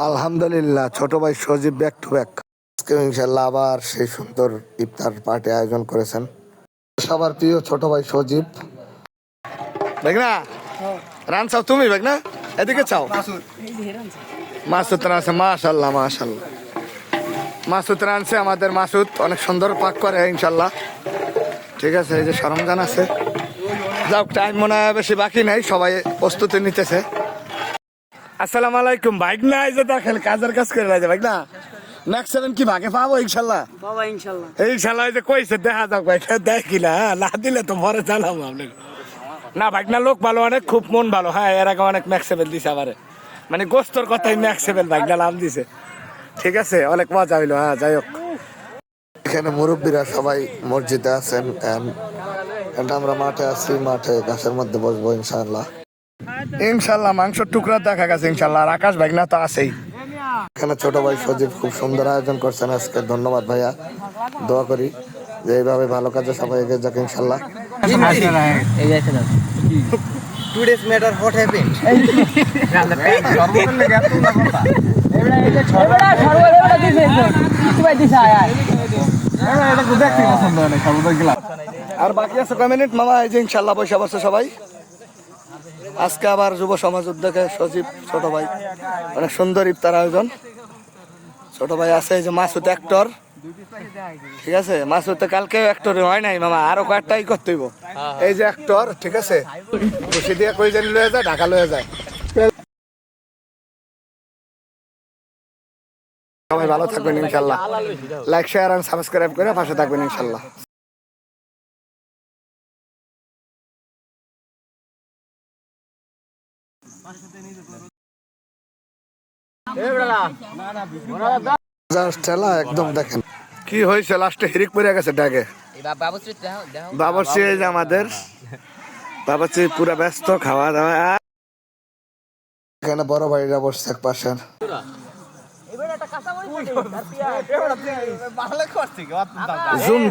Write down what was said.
আলহামদুলিল্লাহ, ছোট ভাই সজীব ব্যাক টু ব্যাক। আজকে ইনশাল্লাহ আবার সেই সুন্দর ইফতার পার্টি আয়োজন করেছেন সবার প্রিয় ছোট ভাই সজীব। দেখ না রান চাও তুমি, দেখ না এদিকে চাও। মাসুদ রানছে, মাশাল্লাহ মাশাল্লাহ। মাসুদ রানছে, আমাদের মাসুদ অনেক সুন্দর পাক করে ইনশাল্লাহ। ঠিক আছে, এই যে সরঞ্জাম আছে। যাক, টাইম মনে হয় বেশি বাকি নাই, সবাই প্রস্তুতি নিতেছে। আসসালামু আলাইকুম। বাইক না এই যে দেখেন কাজের কাজ করে রাখে বাইক না। নেক্সট 7 কি ভাগে পাবো ইনশাল্লাহ? বাবা ইনশাআল্লাহ ইনশাল্লাহ। এই যে কইছে দেখা যাক ভাই, দেখি না না দিলে তো পরে জানাবো আপনি। না বাইক না, লোক ভালো, অনেক খুব মন ভালো। হ্যাঁ, এর আগে অনেক ম্যাক্স 7 দিছে আবারে, মানে গোস্তর কথাই ম্যাক্স 7 বাইক না নাম দিছে। ঠিক আছে, অনেক মজা হইলো। হ্যাঁ, যাই হোক, এখানে মুরব্বীরা সবাই মসজিদে আছেন। আমরা মাঠে আছি, মাঠে ঘাসের মধ্যে বসবো ইনশাল্লাহ। ইনশাল্লাহ মাংসের টুকরা দেখা গেছে ইনশাল্লাহ। আর আকাশ ভাই না তো আছেই। এখানে ছোট ভাই সজীব খুব সুন্দর আয়োজন করছেন আজকে। ধন্যবাদ ভাইয়া, দোয়া করি যে এইভাবে ভালো কাজে সবাই এগিয়ে যাক ইনশাল্লাহ। টুডেস ম্যাটার হোয়াট হ্যাপেন্ড আর বাকি আছে কয় মিনিট মামা। এই যে ইনশাল্লাহ বসে বসে সবাই। আজকে আবার যুব সমাজ উদ্যোগে সজীব ছোট ভাই অনেক সুন্দর ইফতার আয়োজন। ছোট ভাই আছে, এই যে মাসুদ অ্যাক্টর। ঠিক আছে, মাসুদ তো কালকে অ্যাক্টর হয় নাই মামা, আরো কয়েকটাই করতে হইব। এই যে অ্যাক্টর, ঠিক আছে, খুশি দিয়ে কই জানি লয়ে যায়, ঢাকা লয়ে যায়। সবাই ভালো থাকবেন ইনশাল্লাহ। লাইক শেয়ার আর সাবস্ক্রাইব করে পাশে থাকবেন ইনশাল্লাহ। ঠেলা একদম দেখেন কি হয়েছে, লাস্টে হিরিক পড়ে গেছে ডাকে। বাবরচি এই যে আমাদের বাবরচি পুরা ব্যস্ত খাওয়া দাওয়া। এখানে বড় ভাইরা বসছে এক পাশে। জুম